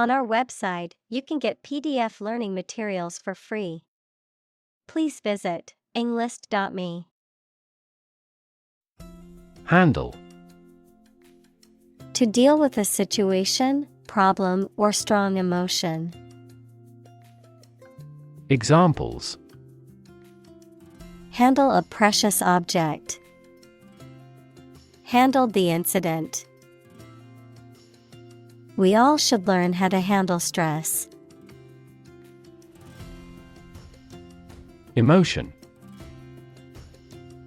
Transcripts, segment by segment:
On our website, you can get PDF learning materials for free. Please visit englist.me. Handle. To deal with a situation, problem, or strong emotion. Examples: Handle a precious object. Handled the incident. We all should learn how to handle stress. Emotion.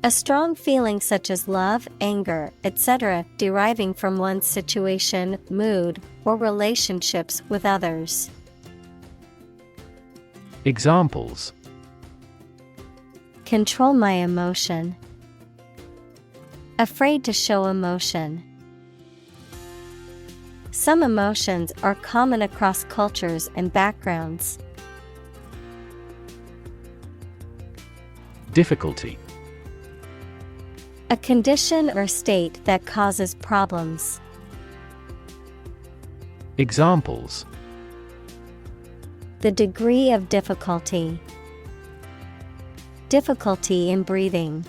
A strong feeling such as love, anger, etc., deriving from one's situation, mood, or relationships with others. Examples: Control my emotion. Afraid to show emotion. Some emotions are common across cultures and backgrounds. Difficulty. A condition or state that causes problems. Examples: The degree of difficulty. Difficulty in breathing.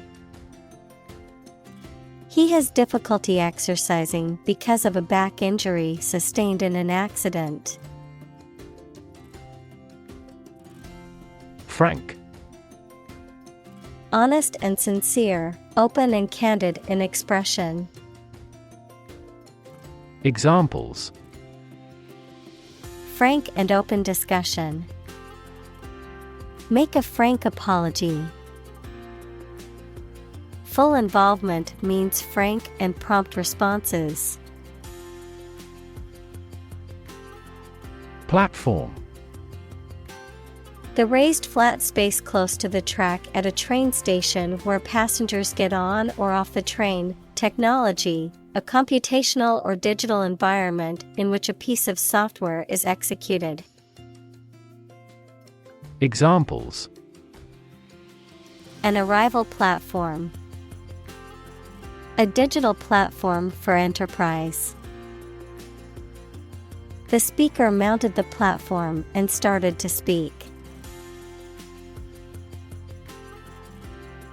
He has difficulty exercising because of a back injury sustained in an accident. Frank. Honest and sincere, open and candid in expression. Examples: Frank and open discussion. Make a frank apology. Full involvement means frank and prompt responses. Platform. The raised flat space close to the track at a train station where passengers get on or off the train. Technology, a computational or digital environment in which a piece of software is executed. Examples: An arrival platform. A digital platform for enterprise. The speaker mounted the platform and started to speak.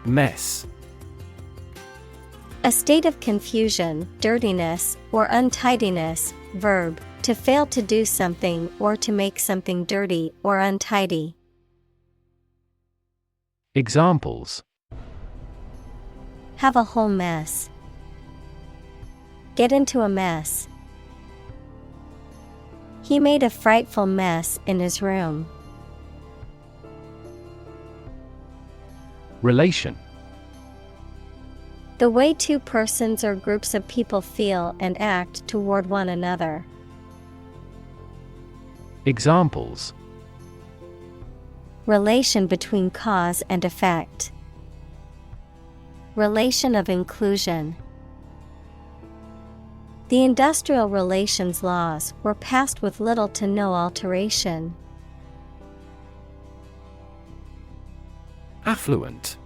Mess. A state of confusion, dirtiness, or untidiness. Verb, to fail to do something or to make something dirty or untidy. Examples: Have a whole mess. Get into a mess. He made a frightful mess in his room. Relation. The way two persons or groups of people feel and act toward one another. Examples: Relation between cause and effect. Relation of inclusion. The industrial relations laws were passed with little to no alteration. Affluent.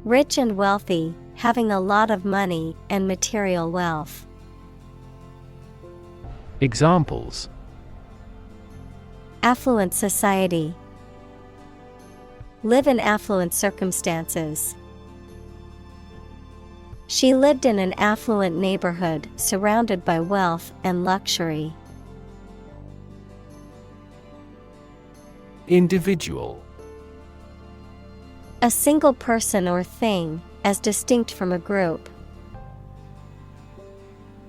Rich and wealthy, having a lot of money and material wealth. Examples: Affluent society. Live in affluent circumstances. She lived in an affluent neighborhood surrounded by wealth and luxury. Individual. A single person or thing, as distinct from a group.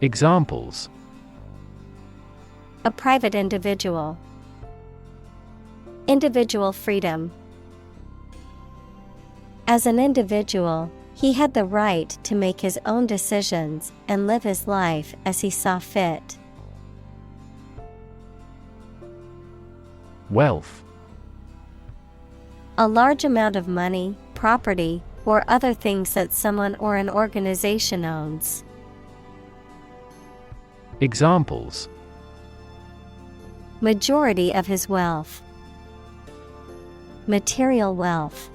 Examples: A private individual. Individual freedom. As an individual, he had the right to make his own decisions and live his life as he saw fit. Wealth. A large amount of money, property, or other things that someone or an organization owns. Examples: Majority of his wealth. Material wealth.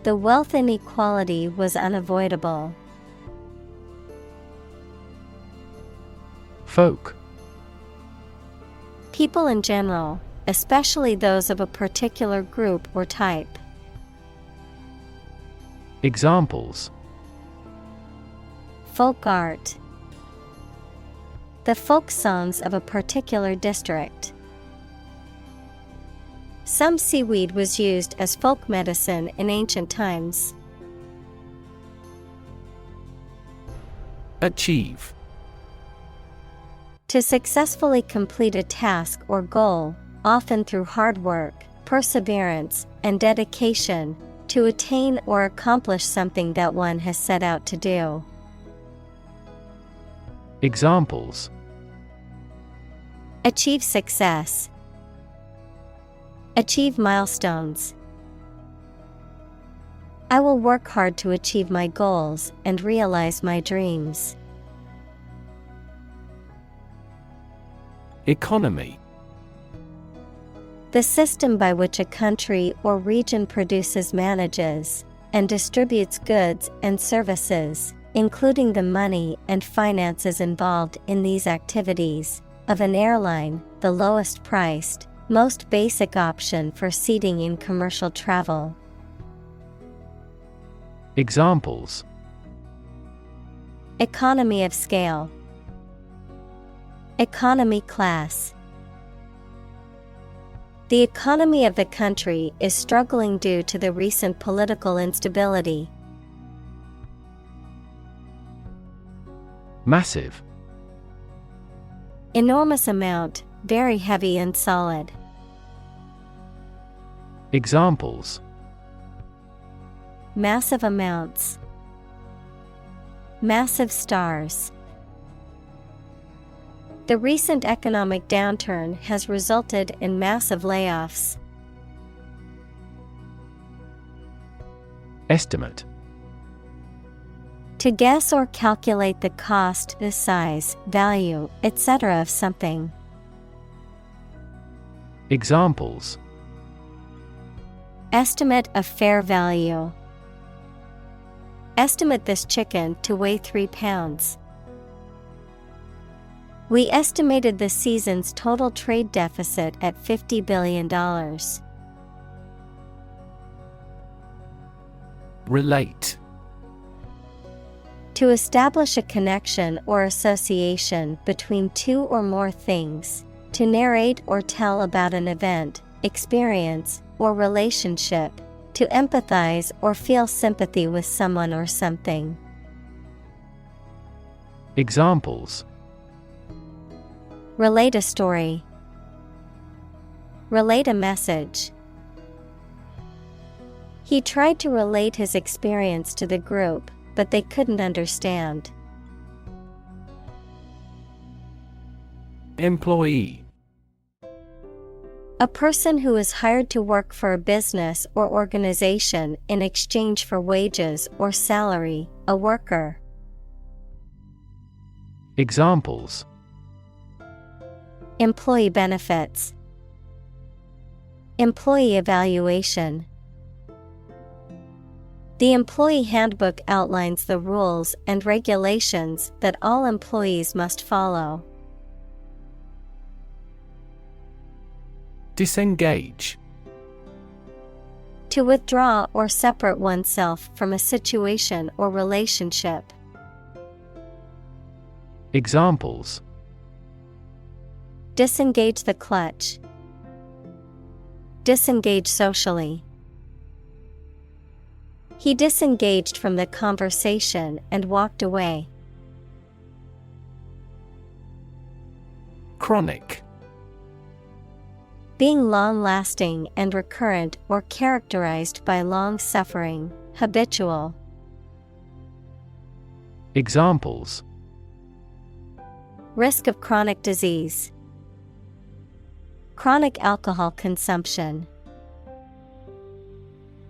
The wealth inequality was unavoidable. Folk. People in general, especially those of a particular group or type. Examples: Folk art. The folk songs of a particular district. Some seaweed was used as folk medicine in ancient times. Achieve. To successfully complete a task or goal, often through hard work, perseverance, and dedication, to attain or accomplish something that one has set out to do. Examples: Achieve success. Achieve milestones. I will work hard to achieve my goals and realize my dreams. Economy. The system by which a country or region produces, manages, and distributes goods and services, including the money and finances involved in these activities, of an airline, the lowest priced, most basic option for seating in commercial travel. Examples: Economy of scale. Economy class. The economy of the country is struggling due to the recent political instability. Massive. Enormous amount, very heavy and solid. Examples: Massive amounts. Massive stars. The recent economic downturn has resulted in massive layoffs. Estimate. To guess or calculate the cost, the size, value, etc. of something. Examples: Estimate of fair value. Estimate this chicken to weigh 3 pounds. We estimated the season's total trade deficit at $50 billion. Relate. To establish a connection or association between two or more things. To narrate or tell about an event, experience, or relationship. To empathize or feel sympathy with someone or something. Examples: Relate a story. Relate a message. He tried to relate his experience to the group, but they couldn't understand. Employee. A person who is hired to work for a business or organization in exchange for wages or salary, a worker. Examples: Employee benefits. Employee evaluation. The employee handbook outlines the rules and regulations that all employees must follow. Disengage. To withdraw or separate oneself from a situation or relationship. Examples: Disengage the clutch. Disengage socially. He disengaged from the conversation and walked away. Chronic. Being long-lasting and recurrent or characterized by long suffering, habitual. Examples: Risk of chronic disease. Chronic alcohol consumption.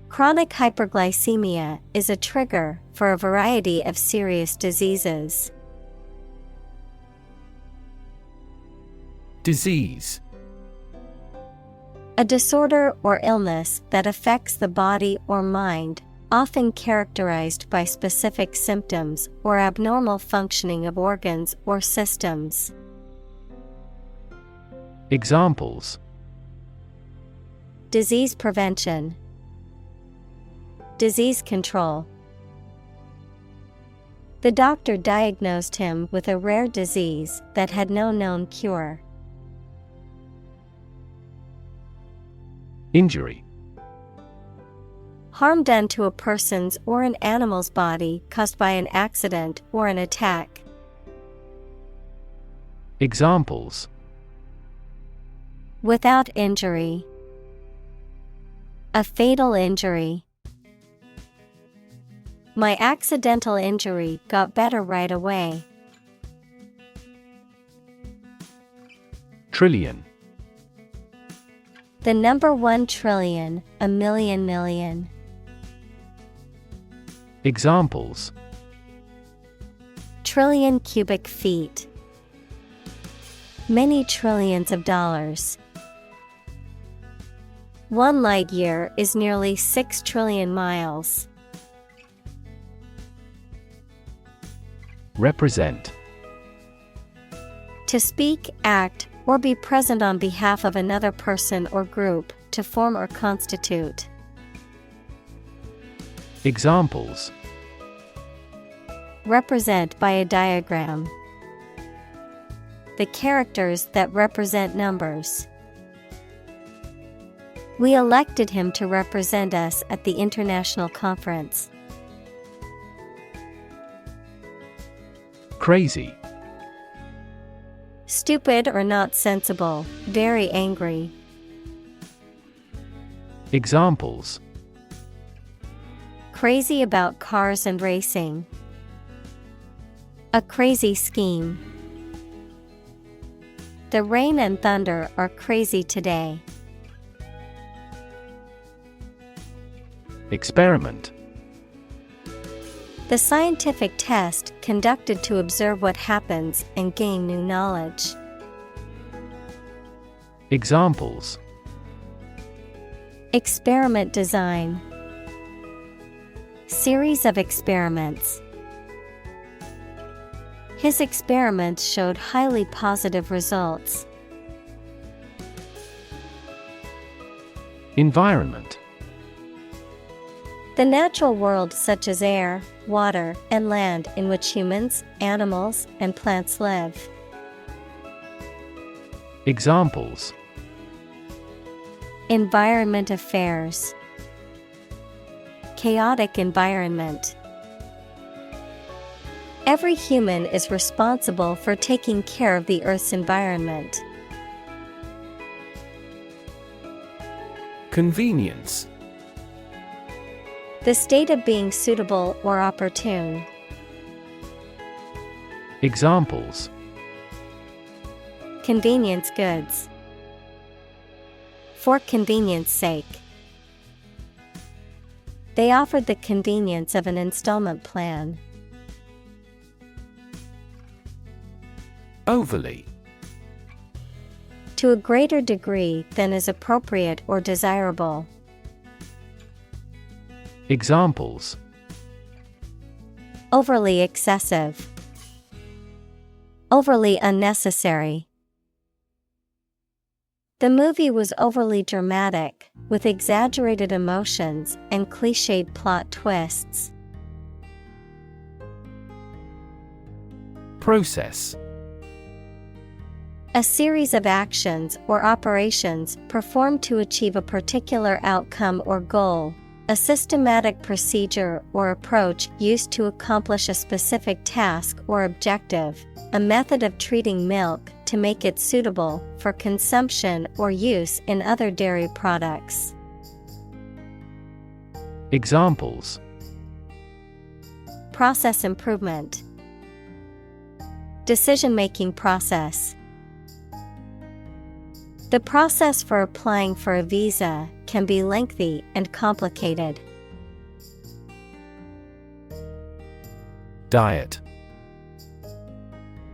Chronic hyperglycemia is a trigger for a variety of serious diseases. Disease. A disorder or illness that affects the body or mind, often characterized by specific symptoms or abnormal functioning of organs or systems. Examples: disease prevention, disease control. The doctor diagnosed him with a rare disease that had no known cure. Injury: harm done to a person's or an animal's body caused by an accident or an attack. Examples: without injury, a fatal injury. My accidental injury got better right away. Trillion: the number 1 trillion, a million million. Examples: trillion cubic feet, many trillions of dollars. 1 light year is nearly 6 trillion miles. Represent: to speak, act, or be present on behalf of another person or group, to form or constitute. Examples: represent by a diagram. The characters that represent numbers. We elected him to represent us at the international conference. Crazy: stupid or not sensible, very angry. Examples: crazy about cars and racing. A crazy scheme. The rain and thunder are crazy today. Experiment: the scientific test conducted to observe what happens and gain new knowledge. Examples: experiment design. Series of experiments. His experiments showed highly positive results. Environment: the natural world such as air, water, and land in which humans, animals, and plants live. Examples: environment affairs. Chaotic environment. Every human is responsible for taking care of the Earth's environment. Convenience: the state of being suitable or opportune. Examples: convenience goods. For convenience sake. They offered the convenience of an installment plan. Overly: to a greater degree than is appropriate or desirable. Examples: overly excessive. Overly unnecessary. The movie was overly dramatic, with exaggerated emotions and cliched plot twists. Process: a series of actions or operations performed to achieve a particular outcome or goal. A systematic procedure or approach used to accomplish a specific task or objective. A method of treating milk to make it suitable for consumption or use in other dairy products. Examples: process improvement. Decision-making process. The process for applying for a visa can be lengthy and complicated. Diet: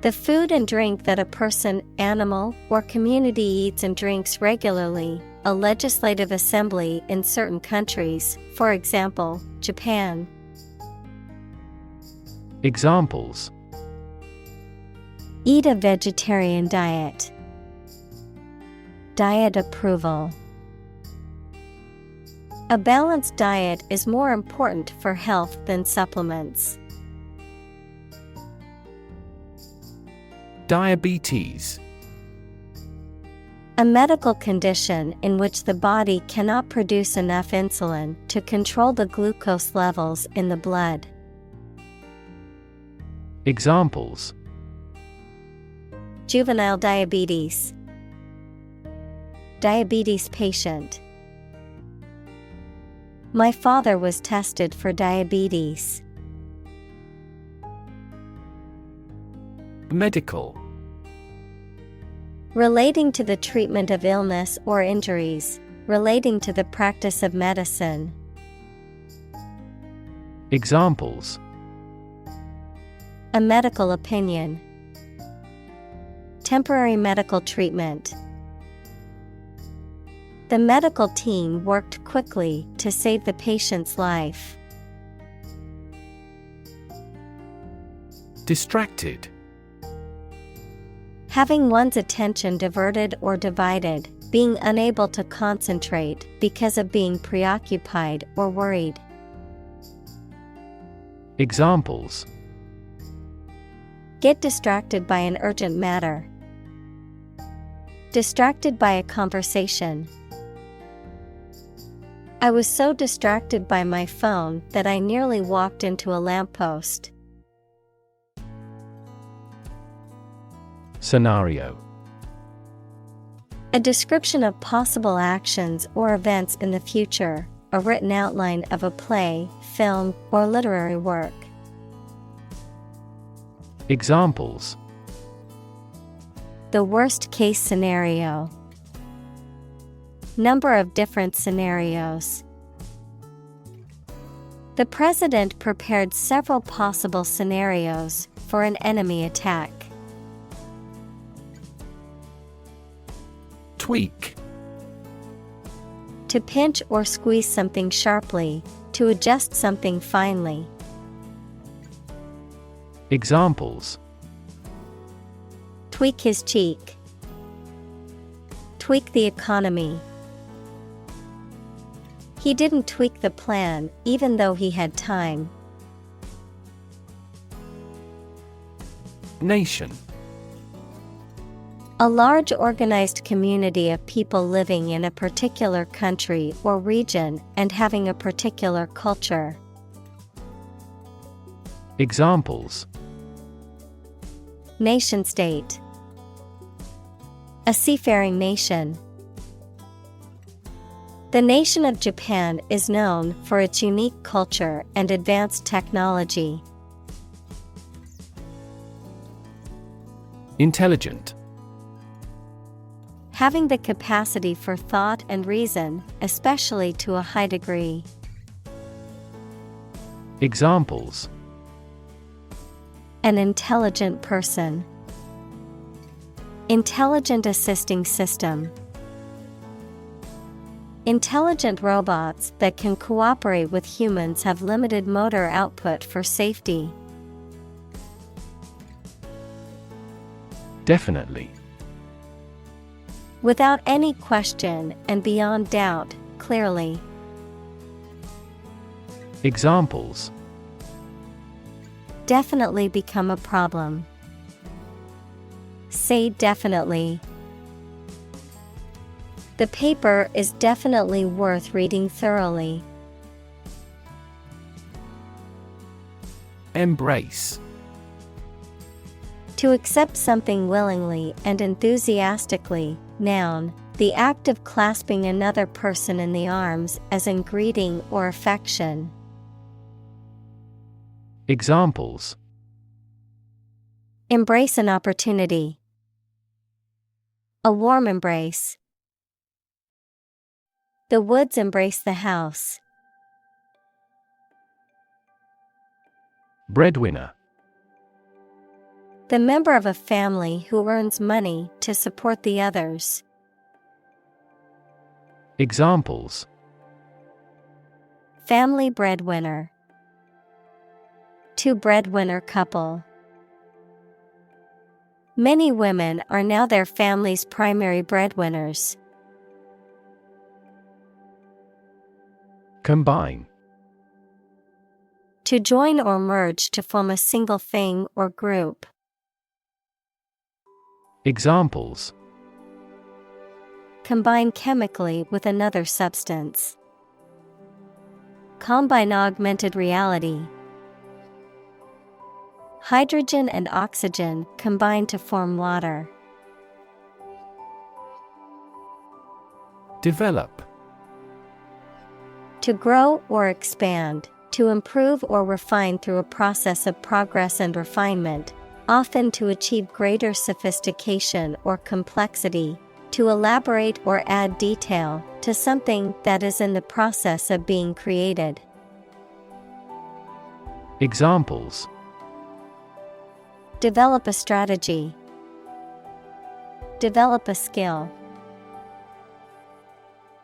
the food and drink that a person, animal, or community eats and drinks regularly. A legislative assembly in certain countries, for example, Japan. Examples: eat a vegetarian diet. Diet approval. A balanced diet is more important for health than supplements. Diabetes. A medical condition in which the body cannot produce enough insulin to control the glucose levels in the blood. Examples: Juvenile diabetes. Diabetes patient. My father was tested for diabetes. Medical. Relating to the treatment of illness or injuries, relating to the practice of medicine. Examples: A medical opinion. Temporary medical treatment. The medical team worked quickly to save the patient's life. Distracted. Having one's attention diverted or divided, being unable to concentrate because of being preoccupied or worried. Examples: Get distracted by an urgent matter. Distracted by a conversation. I was so distracted by my phone that I nearly walked into a lamppost. Scenario. A description of possible actions or events in the future, a written outline of a play, film, or literary work. Examples: The worst case scenario. Number of different scenarios. The president prepared several possible scenarios for an enemy attack. Tweak. To pinch or squeeze something sharply, to adjust something finely. Examples: Tweak his cheek. Tweak the economy. He didn't tweak the plan, even though he had time. Nation. A large organized community of people living in a particular country or region and having a particular culture. Examples: Nation state. A seafaring nation. The nation of Japan is known for its unique culture and advanced technology. Intelligent. Having the capacity for thought and reason, especially to a high degree. Examples: An intelligent person. Intelligent assisting system. Intelligent robots that can cooperate with humans have limited motor output for safety. Definitely. Without any question and beyond doubt, clearly. Examples: Definitely become a problem. Say definitely. The paper is definitely worth reading thoroughly. Embrace. To accept something willingly and enthusiastically. Noun, the act of clasping another person in the arms as in greeting or affection. Examples: Embrace an opportunity. A warm embrace. The woods embrace the house. Breadwinner. The member of a family who earns money to support the others. Examples: Family breadwinner. Two breadwinner couple. Many women are now their family's primary breadwinners. Combine. To join or merge to form a single thing or group. Examples: Combine chemically with another substance. Combine augmented reality. Hydrogen and oxygen combine to form water. Develop. To grow or expand, to improve or refine through a process of progress and refinement, often to achieve greater sophistication or complexity, to elaborate or add detail to something that is in the process of being created. Examples: Develop a strategy. Develop a skill.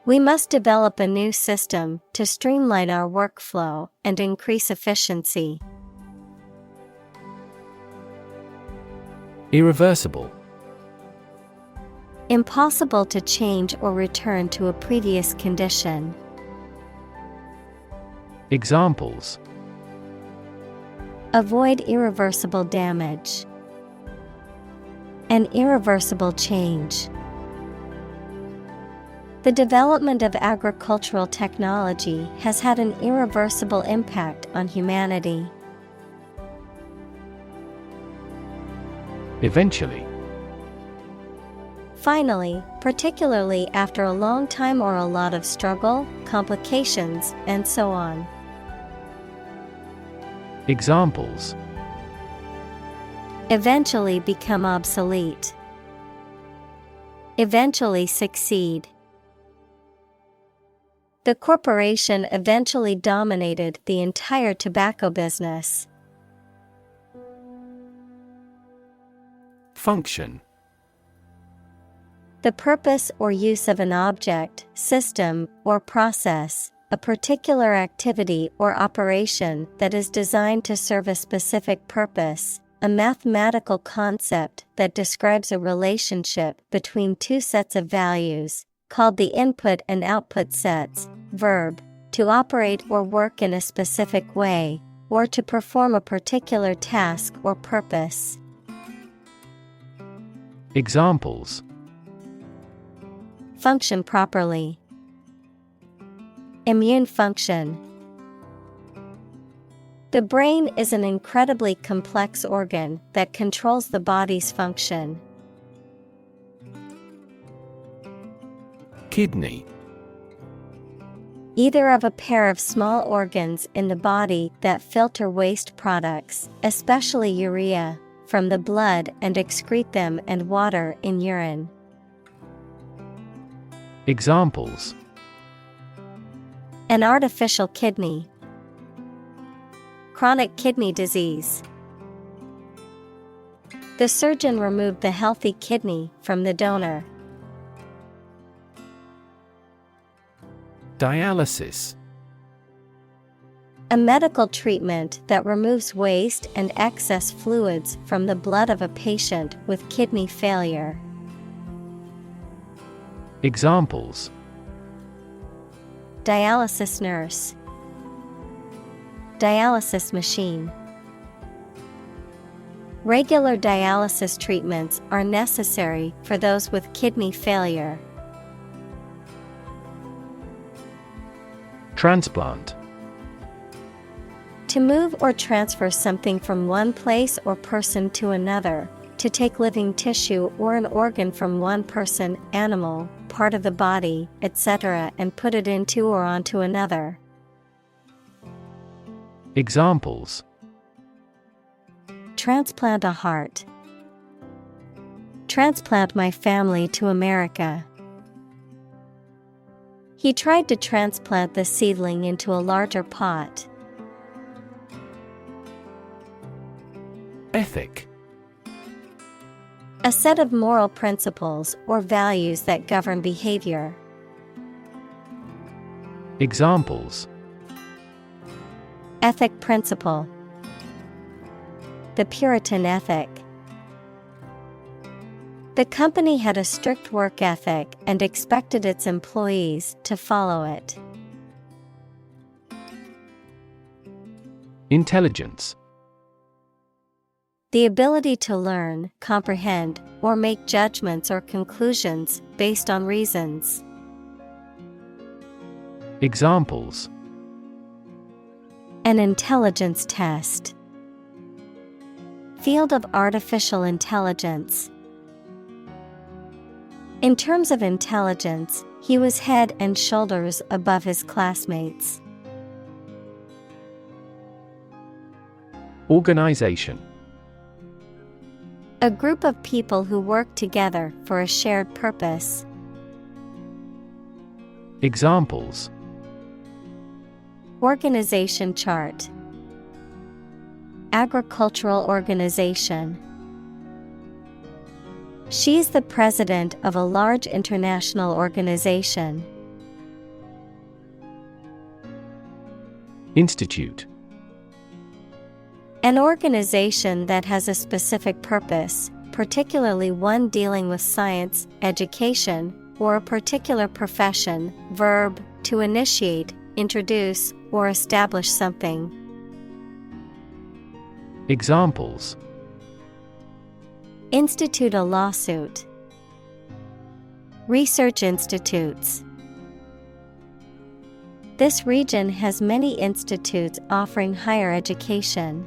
We must develop a new system to streamline our workflow and increase efficiency. Irreversible. Impossible to change or return to a previous condition. Examples: Avoid irreversible damage. An irreversible change. The development of agricultural technology has had an irreversible impact on humanity. Eventually. Finally, particularly after a long time or a lot of struggle, complications, and so on. Examples: Eventually become obsolete. Eventually succeed. The corporation eventually dominated the entire tobacco business. Function. The purpose or use of an object, system, or process, a particular activity or operation that is designed to serve a specific purpose, a mathematical concept that describes a relationship between two sets of values, called the input and output sets. Verb, to operate or work in a specific way, or to perform a particular task or purpose. Examples: Function properly. Immune function. The brain is an incredibly complex organ that controls the body's function. Kidney. Either of a pair of small organs in the body that filter waste products, especially urea, from the blood and excrete them, and water in urine. Examples: An artificial kidney. Chronic kidney disease. The surgeon removed the healthy kidney from the donor. Dialysis. A medical treatment that removes waste and excess fluids from the blood of a patient with kidney failure. Examples: Dialysis nurse. Dialysis machine. Regular dialysis treatments are necessary for those with kidney failure. Transplant. To move or transfer something from one place or person to another, to take living tissue or an organ from one person, animal, part of the body, etc., and put it into or onto another. Examples: Transplant a heart. Transplant my family to America. He tried to transplant the seedling into a larger pot. Ethic. A set of moral principles or values that govern behavior. Examples: Ethic principle. The Puritan ethic. The company had a strict work ethic and expected its employees to follow it. Intelligence. The ability to learn, comprehend, or make judgments or conclusions based on reasons. Examples. An intelligence test. Field of artificial intelligence. In terms of intelligence, he was head and shoulders above his classmates. Organization. A group of people who work together for a shared purpose. Examples. Organization chart. Agricultural organization. She is the president of a large international organization. Institute. An organization that has a specific purpose, particularly one dealing with science, education, or a particular profession. Verb, to initiate, introduce, or establish something. Examples. Institute a lawsuit. Research institutes. This region has many institutes offering higher education.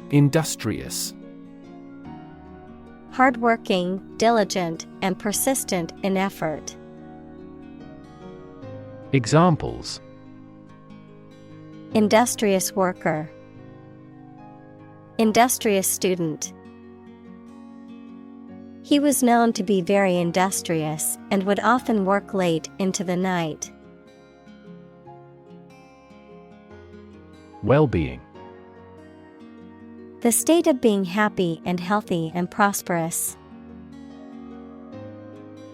Industrious. Hardworking, diligent, and persistent in effort. Examples. Industrious worker. Industrious student. He was known to be very industrious and would often work late into the night. Well-being. The state of being happy and healthy and prosperous.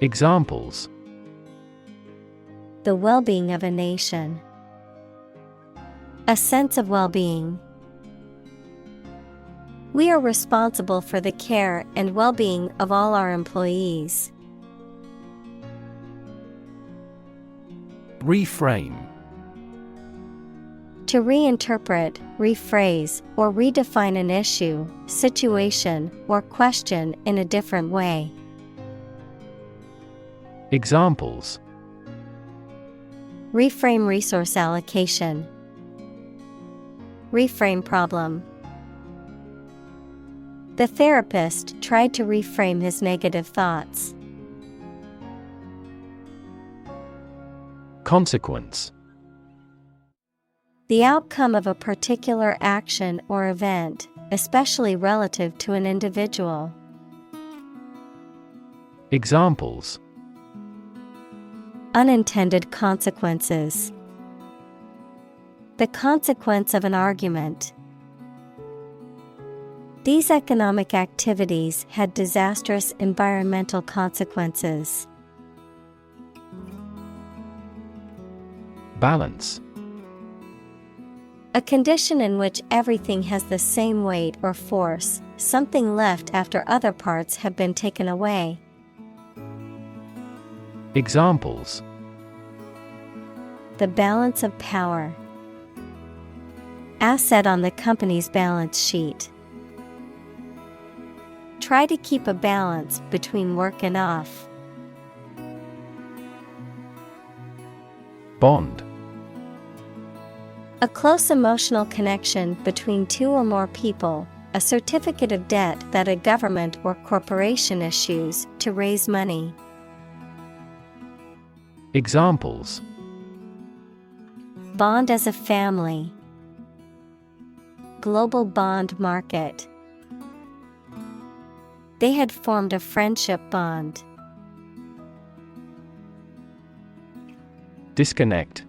Examples. The well-being of a nation. A sense of well-being. We are responsible for the care and well-being of all our employees. Reframe. To reinterpret, rephrase, or redefine an issue, situation, or question in a different way. Examples. Reframe resource allocation. Reframe problem. The therapist tried to reframe his negative thoughts. Consequence. The outcome of a particular action or event, especially relative to an individual. Examples. Unintended consequences. The consequence of an argument. These economic activities had disastrous environmental consequences. Balance. A condition in which everything has the same weight or force, something left after other parts have been taken away. Examples. The balance of power. Asset on the company's balance sheet. Try to keep a balance between work and off. Bond. A close emotional connection between two or more people, a certificate of debt that a government or corporation issues to raise money. Examples. Bond as a family. Global bond market. They had formed a friendship bond. Disconnect.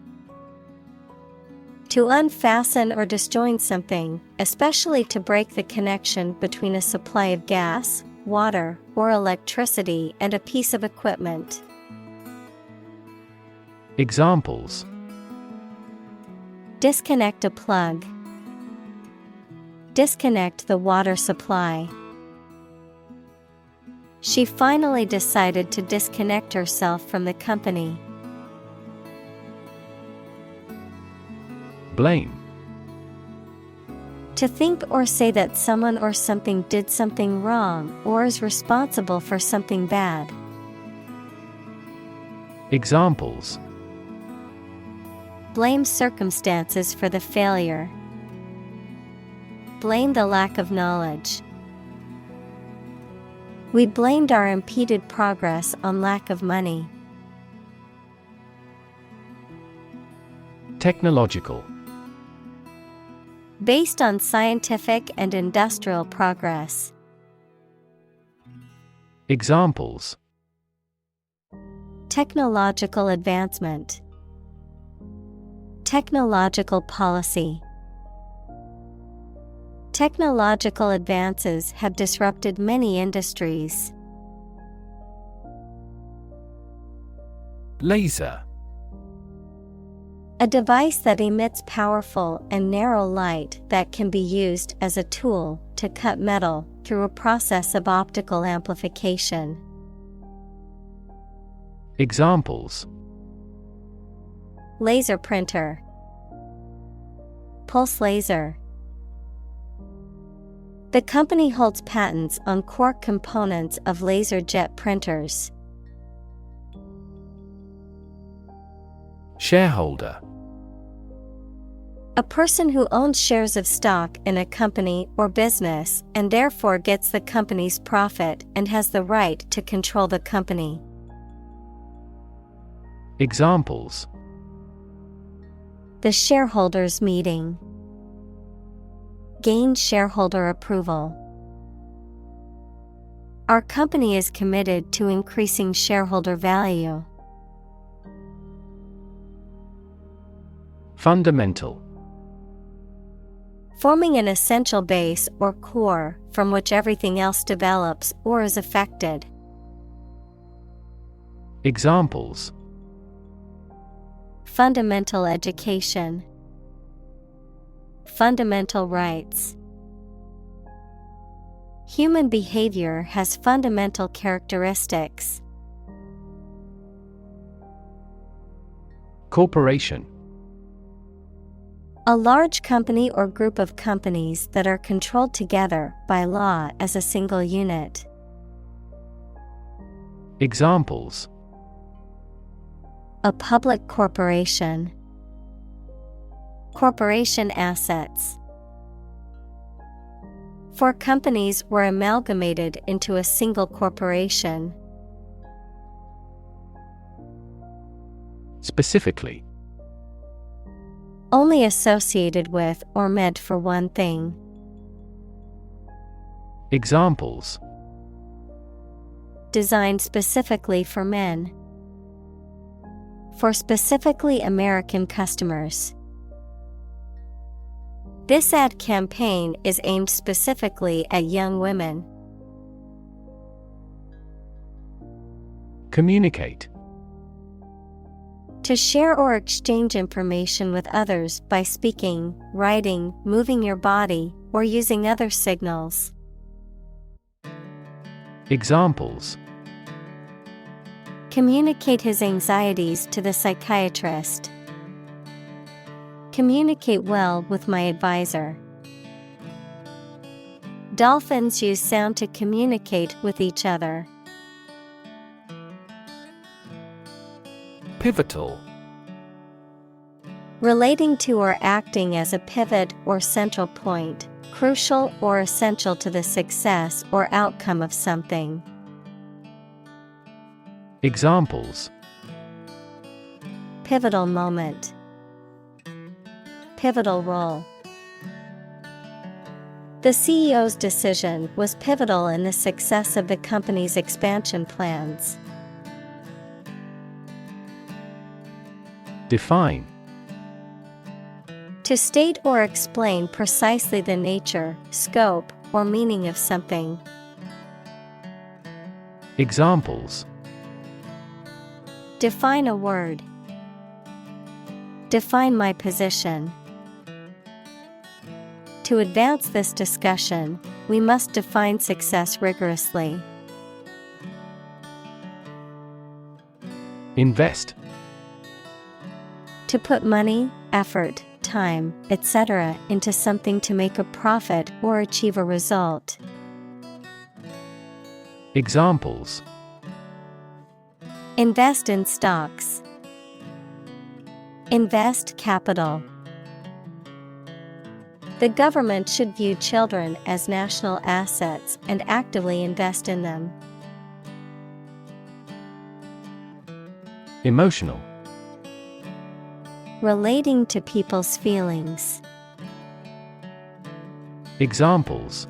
To unfasten or disjoin something, especially to break the connection between a supply of gas, water, or electricity and a piece of equipment. Examples. Disconnect a plug. Disconnect the water supply. She finally decided to disconnect herself from the company. Blame. To think or say that someone or something did something wrong or is responsible for something bad. Examples: Blame circumstances for the failure. Blame the lack of knowledge. We blamed our impeded progress on lack of money. Technological. Based on scientific and industrial progress. Examples: Technological advancement. Technological policy. Technological advances have disrupted many industries. Laser. A device that emits powerful and narrow light that can be used as a tool to cut metal through a process of optical amplification. Examples: Laser printer. Pulse laser. The company holds patents on core components of laser jet printers. Shareholder. A person who owns shares of stock in a company or business and therefore gets the company's profit and has the right to control the company. Examples: The shareholders' meeting. Gain shareholder approval. Our company is committed to increasing shareholder value. Fundamental. Forming an essential base or core from which everything else develops or is affected. Examples: Fundamental education. Fundamental rights. Human behavior has fundamental characteristics. Corporation. A large company or group of companies that are controlled together by law as a single unit. Examples: A public corporation. Corporation assets. 4 companies were amalgamated into a single corporation. Specifically. Only associated with or meant for one thing. Examples: Designed specifically for men. For specifically American customers. This ad campaign is aimed specifically at young women. Communicate. To share or exchange information with others by speaking, writing, moving your body, or using other signals. Examples: Communicate his anxieties to the psychiatrist. Communicate well with my advisor. Dolphins use sound to communicate with each other. Pivotal. Relating to or acting as a pivot or central point, crucial or essential to the success or outcome of something. Examples: Pivotal moment. Pivotal role. The CEO's decision was pivotal in the success of the company's expansion plans. Define. To state or explain precisely the nature, scope, or meaning of something. Examples: Define a word. Define my position. To advance this discussion, we must define success rigorously. Invest. To put money, effort, time, etc., into something to make a profit or achieve a result. Examples: Invest in stocks. Invest capital. The government should view children as national assets and actively invest in them. Emotional. Relating to people's feelings. Examples: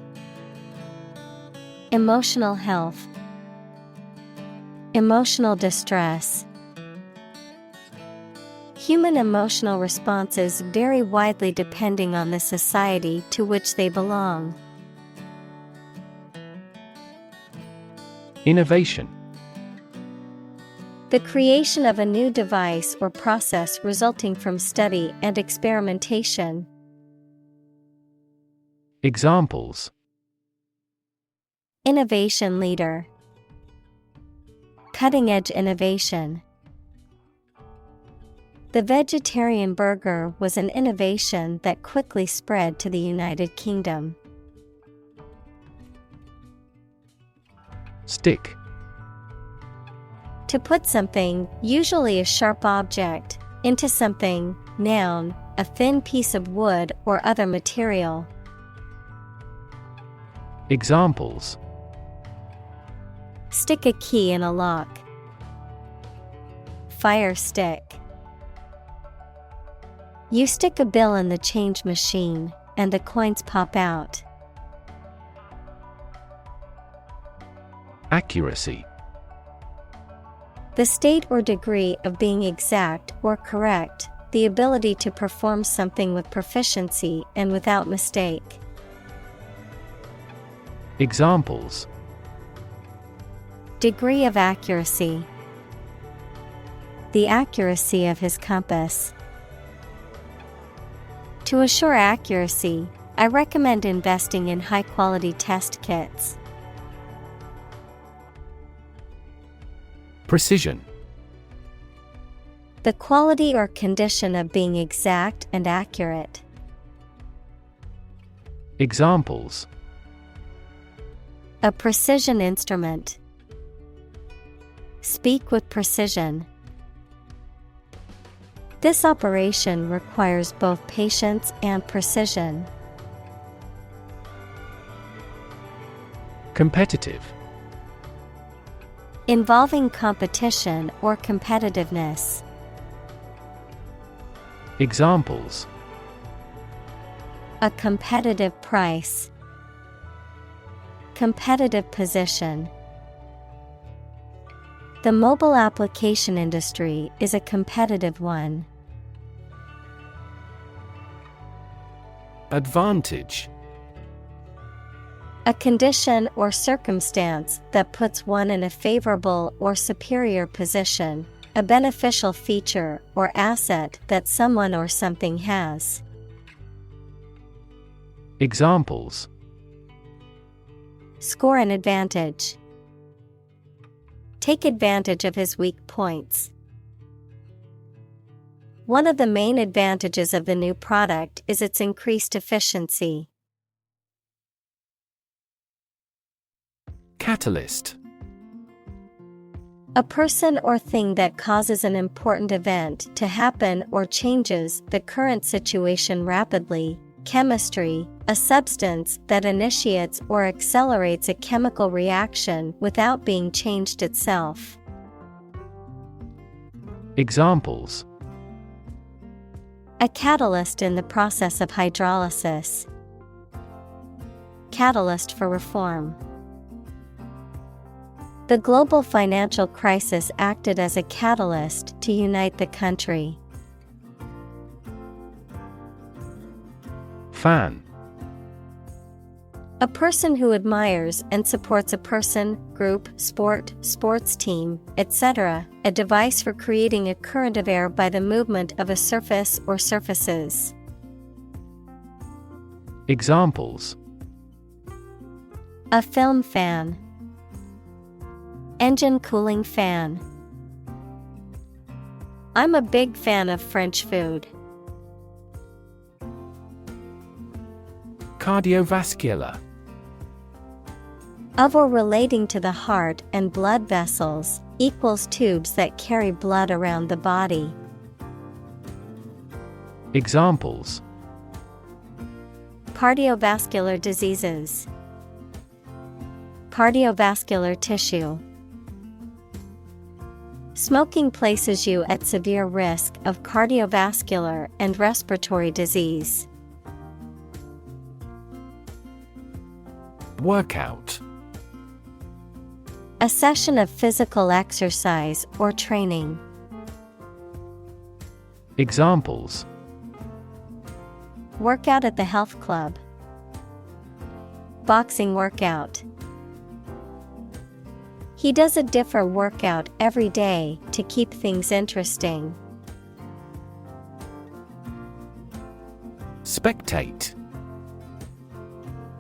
Emotional health. Emotional distress. Human emotional responses vary widely depending on the society to which they belong. Innovation. The creation of a new device or process resulting from study and experimentation. Examples: Innovation leader. Cutting-edge innovation. The vegetarian burger was an innovation that quickly spread to the United Kingdom. Stick. To put something, usually a sharp object, into something, noun, a thin piece of wood or other material. Examples: Stick a key in a lock. Fire stick. You stick a bill in the change machine, and the coins pop out. Accuracy. The state or degree of being exact or correct, the ability to perform something with proficiency and without mistake. Examples: Degree of accuracy. The accuracy of his compass. To assure accuracy, I recommend investing in high-quality test kits. Precision. The quality or condition of being exact and accurate. Examples: A precision instrument. Speak with precision. This operation requires both patience and precision. Competitive. Involving competition or competitiveness. Examples: A competitive price. Competitive position. The mobile application industry is a competitive one. Advantage. A condition or circumstance that puts one in a favorable or superior position, a beneficial feature or asset that someone or something has. Examples: Score an advantage. Take advantage of his weak points. One of the main advantages of the new product is its increased efficiency. Catalyst. A person or thing that causes an important event to happen or changes the current situation rapidly. Chemistry, a substance that initiates or accelerates a chemical reaction without being changed itself. Examples: A catalyst in the process of hydrolysis. Catalyst for reform. The global financial crisis acted as a catalyst to unite the country. Fan. A person who admires and supports a person, group, sport, sports team, etc. A device for creating a current of air by the movement of a surface or surfaces. Examples: A film fan. Engine cooling fan. I'm a big fan of French food. Cardiovascular. Of or relating to the heart and blood vessels, equals tubes that carry blood around the body. Examples: Cardiovascular diseases. Cardiovascular tissue. Smoking places you at severe risk of cardiovascular and respiratory disease. Workout. A session of physical exercise or training. Examples: Workout at the health club. Boxing workout. He does a different workout every day to keep things interesting. Spectate.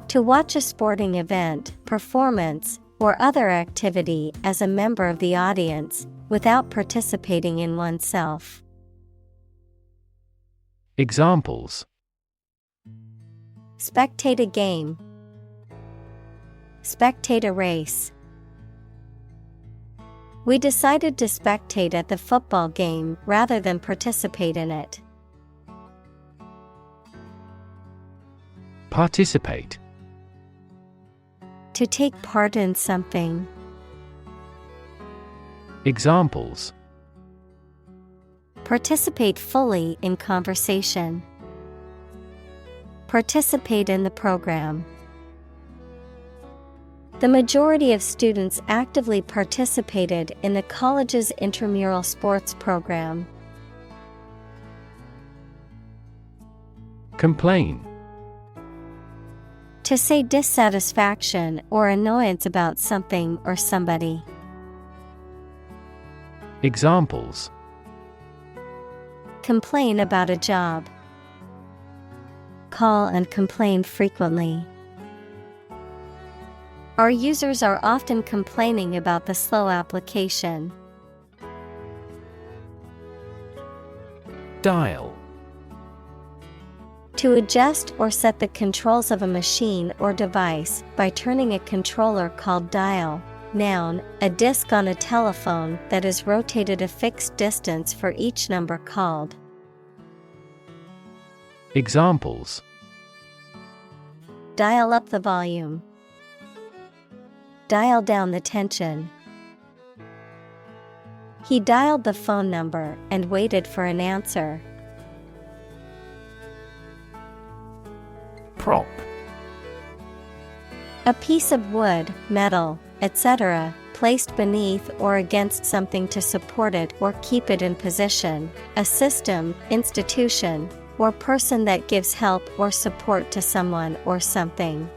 To watch a sporting event, performance, or other activity as a member of the audience, without participating in oneself. Examples: Spectate a game. Spectate a race. We decided to spectate at the football game rather than participate in it. Participate. To take part in something. Examples: Participate fully in conversation. Participate in the program. The majority of students actively participated in the college's intramural sports program. Complain. To say dissatisfaction or annoyance about something or somebody. Examples: Complain about a job. Call and complain frequently. Our users are often complaining about the slow application. Dial. To adjust or set the controls of a machine or device by turning a controller called dial. Noun, a disc on a telephone that is rotated a fixed distance for each number called. Examples: Dial up the volume. Dial down the tension. He dialed the phone number and waited for an answer. Prop. A piece of wood, metal, etc., placed beneath or against something to support it or keep it in position, a system, institution, or person that gives help or support to someone or something.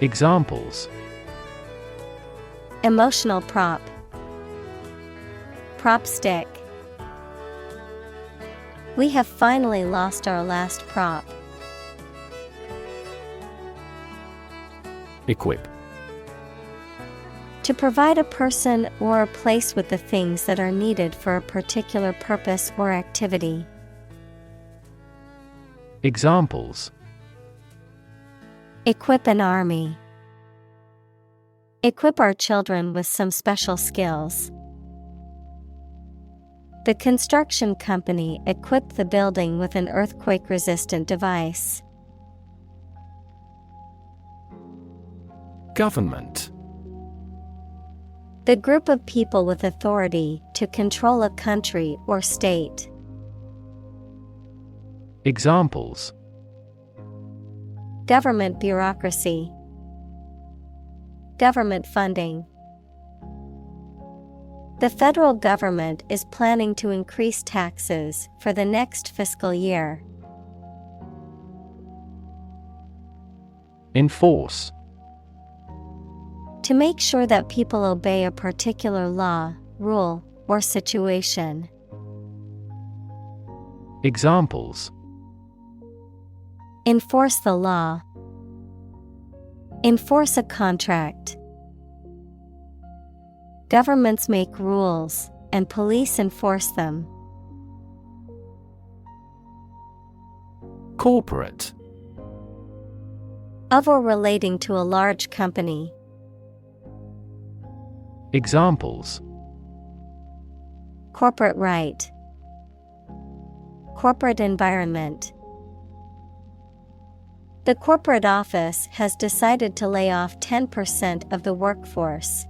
Examples: Emotional prop. Prop stick. We have finally lost our last prop. Equip. To provide a person or a place with the things that are needed for a particular purpose or activity. Examples: Equip an army. Equip our children with some special skills. The construction company equipped the building with an earthquake-resistant device. Government. The group of people with authority to control a country or state. Examples: Government bureaucracy. Government funding. The federal government is planning to increase taxes for the next fiscal year. Enforce. To make sure that people obey a particular law, rule, or situation. Examples: Enforce the law. Enforce a contract. Governments make rules, and police enforce them. Corporate. Of or relating to a large company. Examples: Corporate right. Corporate environment. The corporate office has decided to lay off 10% of the workforce.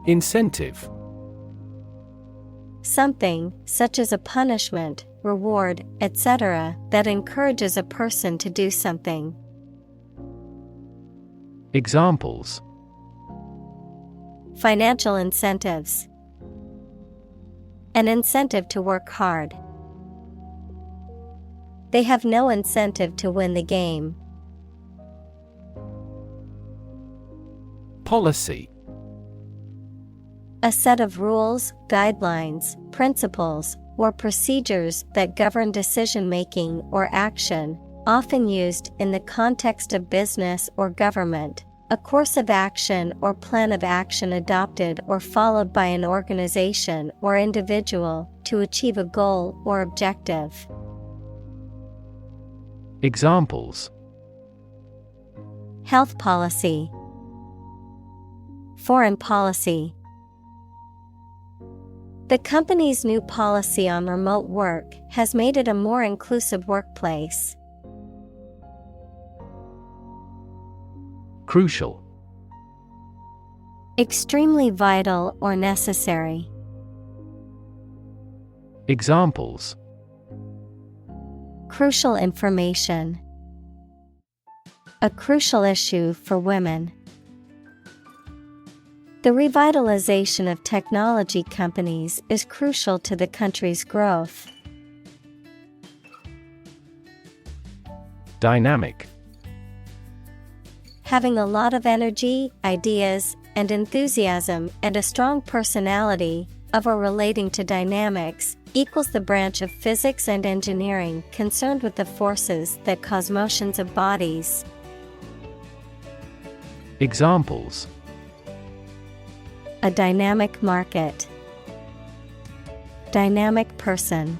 Incentive. Something, such as a punishment, reward, etc., that encourages a person to do something. Examples: Financial incentives. An incentive to work hard. They have no incentive to win the game. Policy. A set of rules, guidelines, principles, or procedures that govern decision-making or action, often used in the context of business or government, a course of action or plan of action adopted or followed by an organization or individual to achieve a goal or objective. Examples: Health policy. Foreign policy. The company's new policy on remote work has made it a more inclusive workplace. Crucial. Extremely vital or necessary. Examples: Crucial information. A crucial issue for women. The revitalization of technology companies is crucial to the country's growth. Dynamic. Having a lot of energy, ideas, and enthusiasm and a strong personality, of or relating to dynamics, equals the branch of physics and engineering concerned with the forces that cause motions of bodies. Examples: A dynamic market. Dynamic person.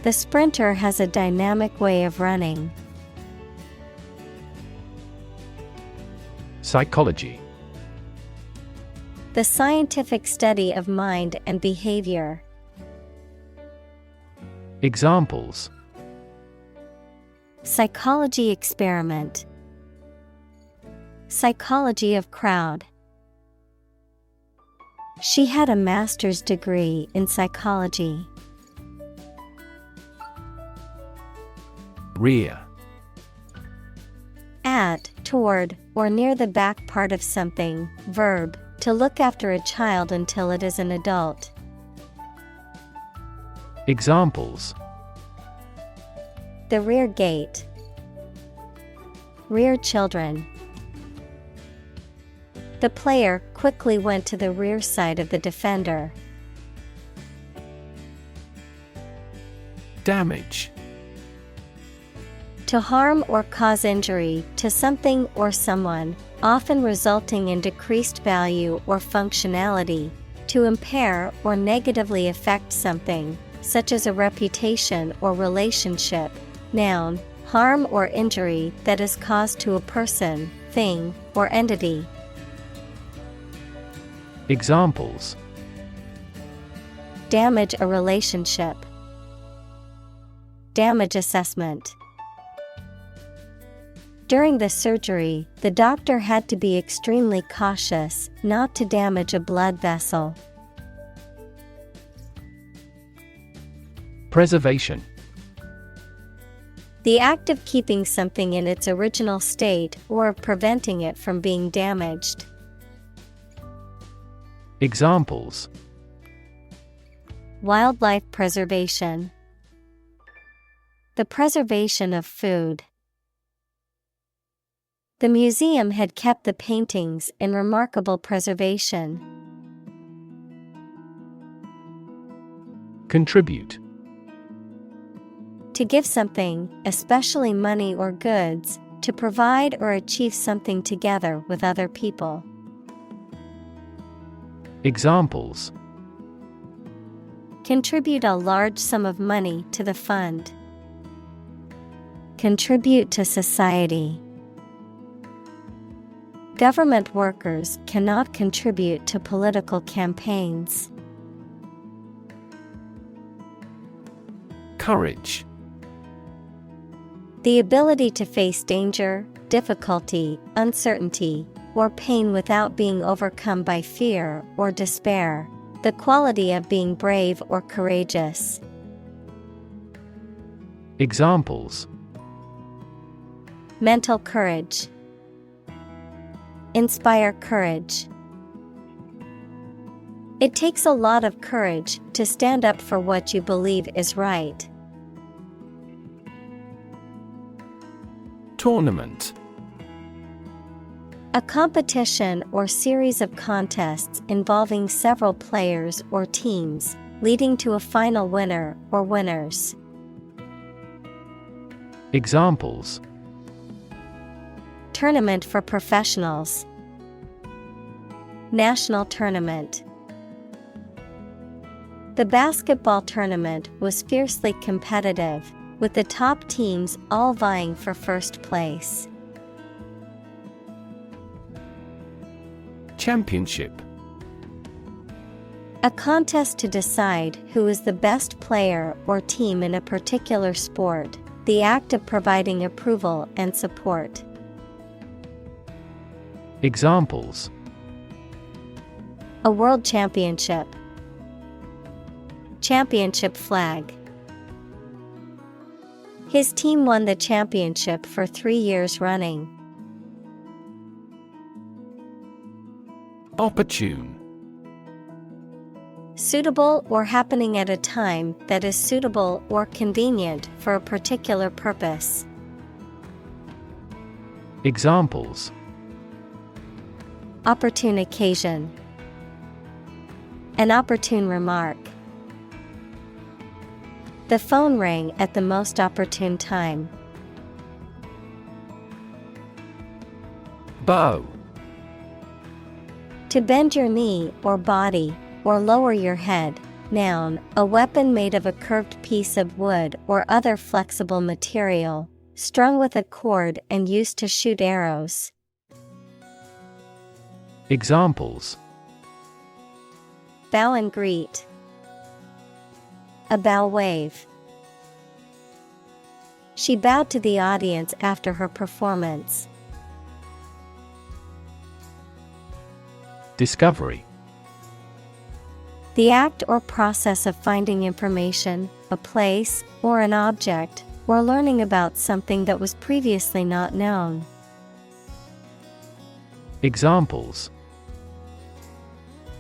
The sprinter has a dynamic way of running. Psychology. The scientific study of mind and behavior. Examples: Psychology experiment. Psychology of crowd. She had a master's degree in psychology. Rear. At, toward, or near the back part of something. Verb, to look after a child until it is an adult. Examples: The rear gate. Rear children. The player quickly went to the rear side of the defender. Damage. To harm or cause injury to something or someone, often resulting in decreased value or functionality. To impair or negatively affect something, such as a reputation or relationship. Noun, harm or injury that is caused to a person, thing, or entity. Examples: damage a relationship. Damage assessment. During the surgery, the doctor had to be extremely cautious not to damage a blood vessel. Preservation. The act of keeping something in its original state or of preventing it from being damaged. Examples: wildlife preservation. The preservation of food. The museum had kept the paintings in remarkable preservation. Contribute. To give something, especially money or goods, to provide or achieve something together with other people. Examples: contribute a large sum of money to the fund. contribute to society. Government workers cannot contribute to political campaigns. Courage. The ability to face danger, difficulty, uncertainty, or pain without being overcome by fear or despair. The quality of being brave or courageous. Examples: mental courage, inspire courage. It takes a lot of courage to stand up for what you believe is right. Tournament. A competition or series of contests involving several players or teams, leading to a final winner or winners. Examples: tournament for professionals, national tournament. The basketball tournament was fiercely competitive, with the top teams all vying for first place. Championship. A contest to decide who is the best player or team in a particular sport, the act of providing approval and support. Examples: a world championship, championship flag. His team won the championship for 3 years running. Opportune. Suitable or happening at a time that is suitable or convenient for a particular purpose. Examples: opportune occasion, an opportune remark. The phone rang at the most opportune time. Bow. To bend your knee or body, or lower your head. Noun, a weapon made of a curved piece of wood or other flexible material, strung with a cord and used to shoot arrows. Examples: bow and greet, a bow wave. She bowed to the audience after her performance. Discovery. The act or process of finding information, a place, or an object, or learning about something that was previously not known. Examples: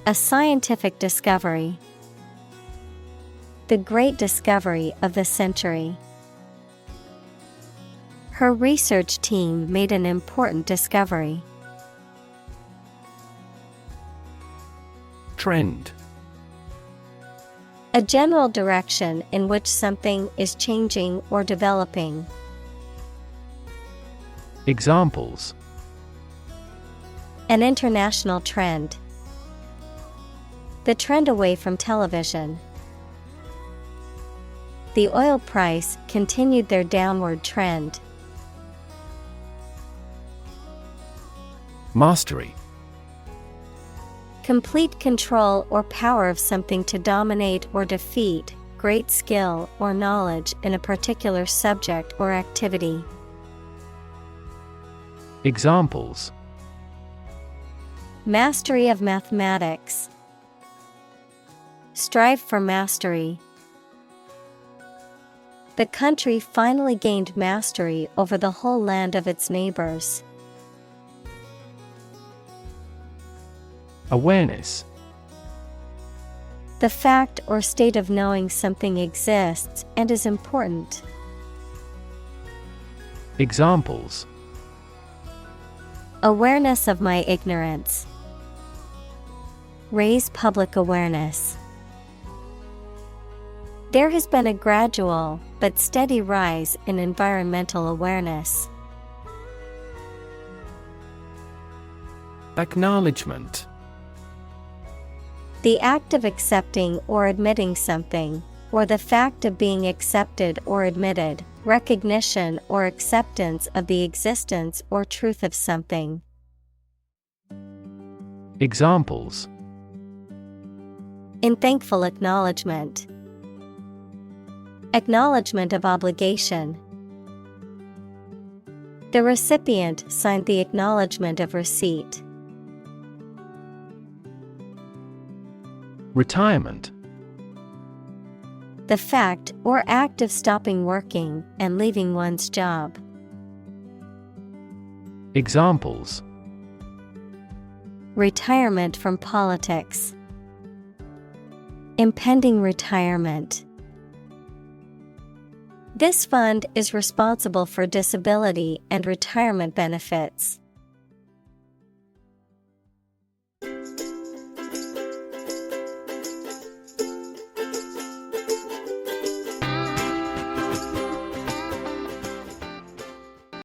a scientific discovery, the great discovery of the century. Her research team made an important discovery. Trend. A general direction in which something is changing or developing. Examples: an international trend, the trend away from television. The oil price continued their downward trend. Mastery. Complete control or power of something to dominate or defeat, great skill or knowledge in a particular subject or activity. Examples: mastery of mathematics, strive for mastery. The country finally gained mastery over the whole land of its neighbors. Awareness. The fact or state of knowing something exists and is important. Examples: awareness of my ignorance, raise public awareness. There has been a gradual but steady rise in environmental awareness. Acknowledgement. The act of accepting or admitting something, or the fact of being accepted or admitted, recognition or acceptance of the existence or truth of something. Examples: In thankful acknowledgement. Acknowledgement of obligation. The recipient signed the acknowledgement of receipt. Retirement. The fact or act of stopping working and leaving one's job. Examples: Retirement from politics. Impending retirement. This fund is responsible for disability and retirement benefits.